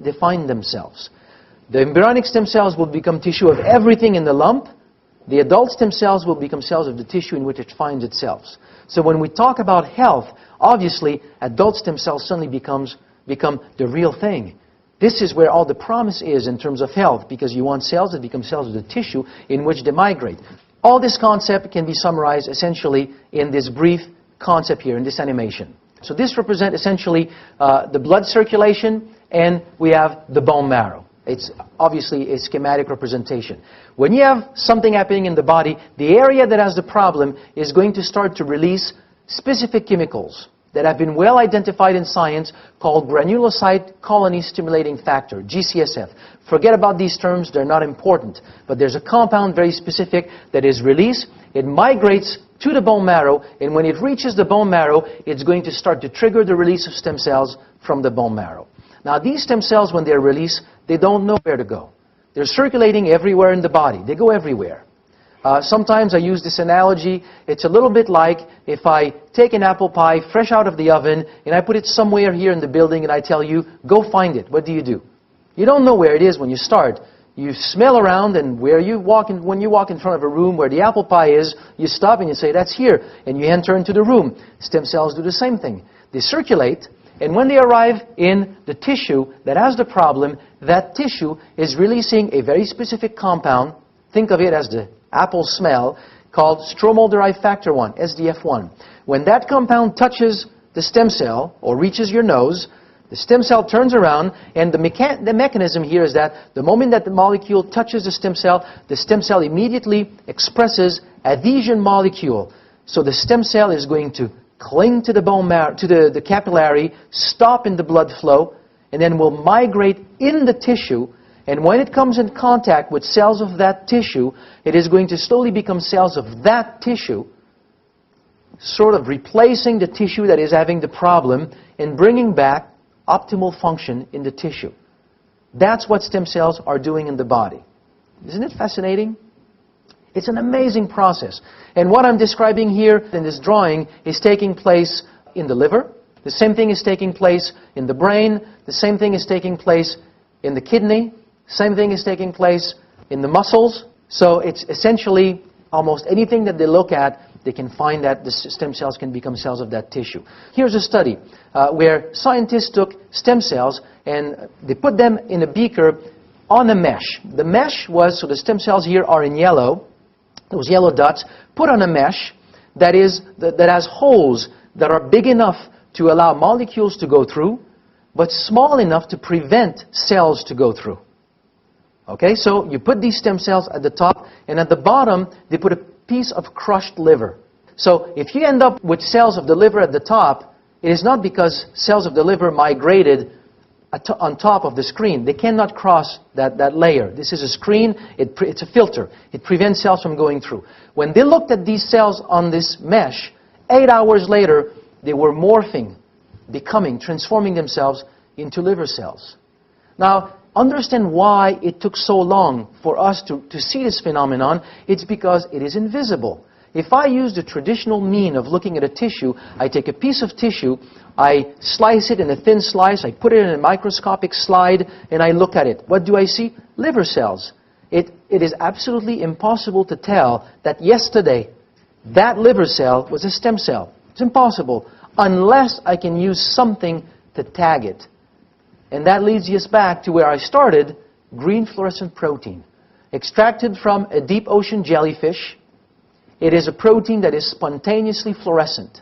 define themselves. The embryonic stem cells will become tissue of everything in the lump. The adult stem cells will become cells of the tissue in which it finds itself. So when we talk about health, obviously adult stem cells suddenly become the real thing. This is where all the promise is in terms of health, because you want cells that become cells of the tissue in which they migrate. All this concept can be summarized essentially in this brief concept here, in this animation. So this represents essentially the blood circulation, and we have the bone marrow. It's obviously a schematic representation. When you have something happening in the body, the area that has the problem is going to start to release specific chemicals that have been well identified in science called granulocyte colony stimulating factor, GCSF. Forget about these terms, they're not important. But there's a compound very specific that is released. It migrates to the bone marrow, and when it reaches the bone marrow, it's going to start to trigger the release of stem cells from the bone marrow. Now these stem cells, when they're released, they don't know where to go. They're circulating everywhere in the body. They go everywhere. Sometimes I use this analogy. It's a little bit like if I take an apple pie fresh out of the oven and I put it somewhere here in the building and I tell you, go find it. What do? You don't know where it is when you start. You smell around, and when you walk in front of a room where the apple pie is, you stop and you say, that's here. And you enter into the room. Stem cells do the same thing. They circulate, and when they arrive in the tissue that has the problem, that tissue is releasing a very specific compound. Think of it as the apple smell, called stromal-derived factor 1, SDF1. When that compound touches the stem cell or reaches your nose, the stem cell turns around, and the mechanism here is that the moment that the molecule touches the stem cell immediately expresses adhesion molecule. So the stem cell is going to cling to the bone marrow, to the capillary, stop in the blood flow, and then will migrate in the tissue. And when it comes in contact with cells of that tissue, it is going to slowly become cells of that tissue, sort of replacing the tissue that is having the problem and bringing back optimal function in the tissue. That's what stem cells are doing in the body. Isn't it fascinating? It's an amazing process. And what I'm describing here in this drawing is taking place in the liver. The same thing is taking place in the brain. The same thing is taking place in the kidney. Same thing is taking place in the muscles. So it's essentially almost anything that they look at, they can find that the stem cells can become cells of that tissue. Here's a study where scientists took stem cells and they put them in a beaker on a mesh. The mesh was, so the stem cells here are in yellow, those yellow dots, put on a mesh that has holes that are big enough to allow molecules to go through, but small enough to prevent cells to go through. Okay, so you put these stem cells at the top, and at the bottom, they put a piece of crushed liver. So if you end up with cells of the liver at the top, it is not because cells of the liver migrated on top of the screen. They cannot cross that layer. This is a screen, it's a filter. It prevents cells from going through. When they looked at these cells on this mesh, 8 hours later, they were morphing, transforming themselves into liver cells. Now, understand why it took so long for us to see this phenomenon. It's because it is invisible. If I use the traditional mean of looking at a tissue, I take a piece of tissue, I slice it in a thin slice, I put it in a microscopic slide, and I look at it. What do I see? Liver cells. It is absolutely impossible to tell that yesterday that liver cell was a stem cell. It's impossible unless I can use something to tag it. And that leads us back to where I started, green fluorescent protein. Extracted from a deep ocean jellyfish, it is a protein that is spontaneously fluorescent.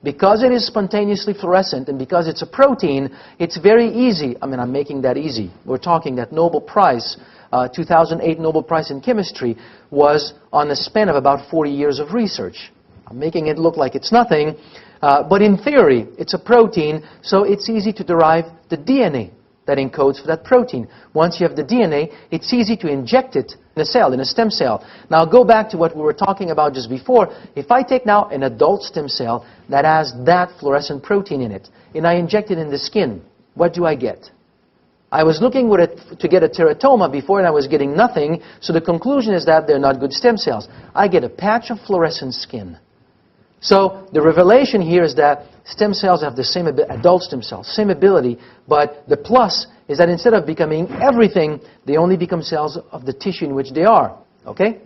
Because it is spontaneously fluorescent and because it's a protein, it's very easy. I mean, I'm making that easy. We're talking that Nobel Prize, 2008 Nobel Prize in Chemistry, was on a span of about 40 years of research. I'm making it look like it's nothing. But in theory, it's a protein, so it's easy to derive the DNA that encodes for that protein. Once you have the DNA, it's easy to inject it in a cell, in a stem cell. Now go back to what we were talking about just before. If I take now an adult stem cell that has that fluorescent protein in it, and I inject it in the skin, what do I get? I was looking to get a teratoma before, and I was getting nothing, so the conclusion is that they're not good stem cells. I get a patch of fluorescent skin. So the revelation here is that stem cells have the same adult stem cells, same ability, but the plus is that instead of becoming everything, they only become cells of the tissue in which they are. Okay?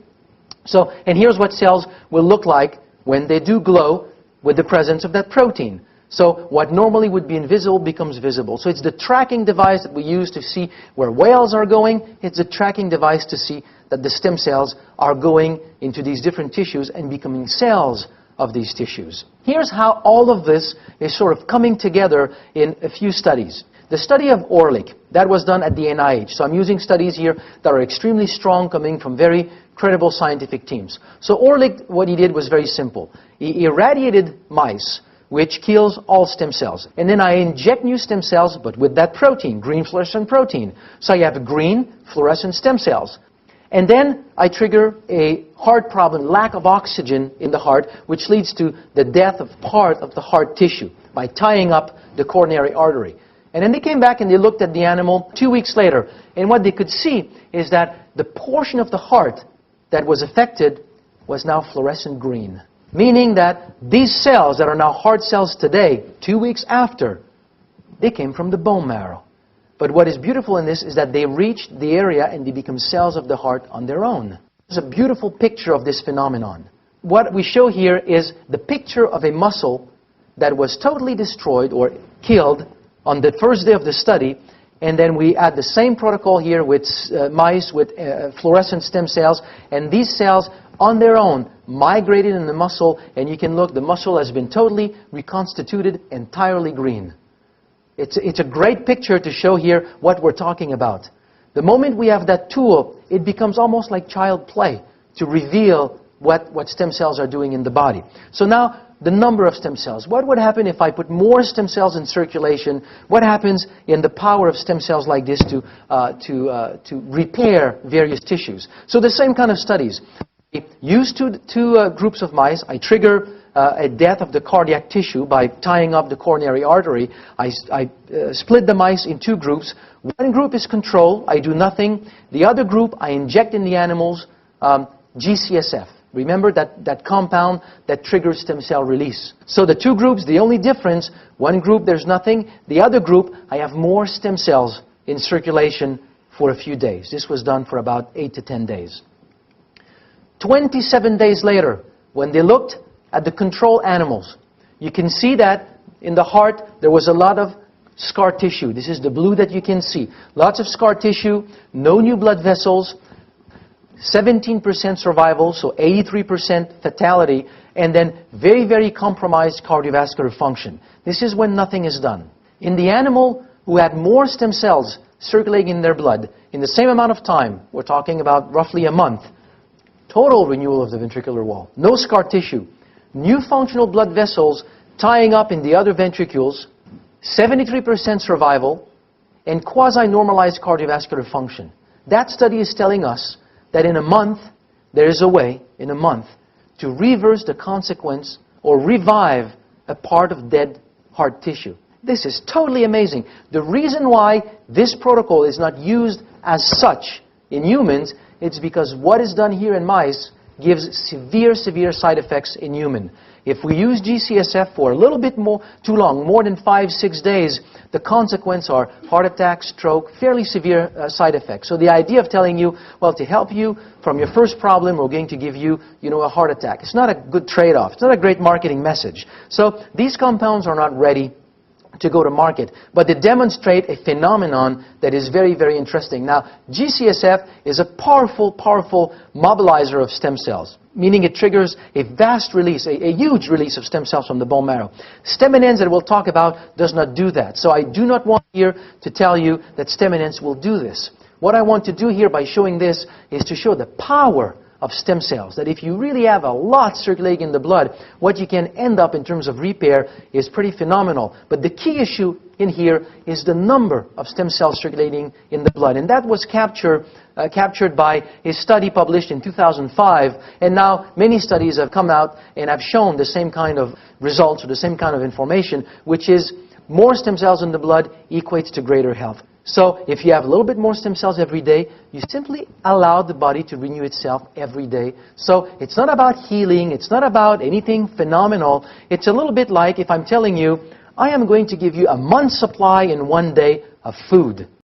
So, and here's what cells will look like when they do glow with the presence of that protein. So what normally would be invisible becomes visible. So it's the tracking device that we use to see where whales are going. It's a tracking device to see that the stem cells are going into these different tissues and becoming cells of these tissues. Here's how all of this is sort of coming together in a few studies. The study of Orlik, that was done at the NIH. So I'm using studies here that are extremely strong, coming from very credible scientific teams. So Orlik, what he did was very simple. He irradiated mice, which kills all stem cells. And then I inject new stem cells, but with that protein, green fluorescent protein. So you have green fluorescent stem cells. And then I trigger a heart problem, lack of oxygen in the heart, which leads to the death of part of the heart tissue by tying up the coronary artery. And then they came back and they looked at the animal 2 weeks later. And what they could see is that the portion of the heart that was affected was now fluorescent green. Meaning that these cells that are now heart cells today, 2 weeks after, they came from the bone marrow. But what is beautiful in this is that they reached the area and they become cells of the heart on their own. There's a beautiful picture of this phenomenon. What we show here is the picture of a muscle that was totally destroyed or killed on the first day of the study, and then we add the same protocol here with mice with fluorescent stem cells, and these cells on their own migrated in the muscle, and you can look, the muscle has been totally reconstituted, entirely green. It's a great picture to show here what we're talking about. The moment we have that tool, it becomes almost like child play to reveal what stem cells are doing in the body. So now, the number of stem cells. What would happen if I put more stem cells in circulation? What happens in the power of stem cells like this to repair various tissues? So the same kind of studies. I use two groups of mice. I trigger a death of the cardiac tissue by tying up the coronary artery. I split the mice in two groups. One group is control. I do nothing. The other group, I inject in the animals GCSF. Remember that compound that triggers stem cell release. So the two groups, the only difference, one group there's nothing. The other group, I have more stem cells in circulation for a few days. This was done for about 8 to 10 days. 27 days later, when they looked at the control animals, you can see that in the heart there was a lot of scar tissue. This is the blue that you can see. Lots of scar tissue, no new blood vessels, 17% survival, so 83% fatality, and then very, very compromised cardiovascular function. This is when nothing is done. In the animal who had more stem cells circulating in their blood, in the same amount of time, we're talking about roughly a month, total renewal of the ventricular wall, no scar tissue, new functional blood vessels tying up in the other ventricles, 73% survival, and quasi-normalized cardiovascular function. That study is telling us that in a month, there is a way, in a month, to reverse the consequence or revive a part of dead heart tissue. This is totally amazing. The reason why this protocol is not used as such in humans, it's because what is done here in mice gives severe, severe side effects in human. If we use GCSF for a little bit more, too long, more than 5-6 days, the consequences are heart attack, stroke, fairly severe side effects. So the idea of telling you, well, to help you from your first problem, we're going to give you, a heart attack. It's not a good trade-off. It's not a great marketing message. So these compounds are not ready to go to market, but they demonstrate a phenomenon that is very, very interesting. Now, GCSF is a powerful, powerful mobilizer of stem cells, meaning it triggers a vast release, a huge release of stem cells from the bone marrow. Steminins that we'll talk about does not do that. So I do not want here to tell you that steminins will do this. What I want to do here by showing this is to show the power of stem cells, that if you really have a lot circulating in the blood, what you can end up in terms of repair is pretty phenomenal. But the key issue in here is the number of stem cells circulating in the blood. And that was captured by a study published in 2005. And now many studies have come out and have shown the same kind of results or the same kind of information, which is more stem cells in the blood equates to greater health. So if you have a little bit more stem cells every day, you simply allow the body to renew itself every day. So it's not about healing. It's not about anything phenomenal. It's a little bit like if I'm telling you, I am going to give you a month's supply in one day of food.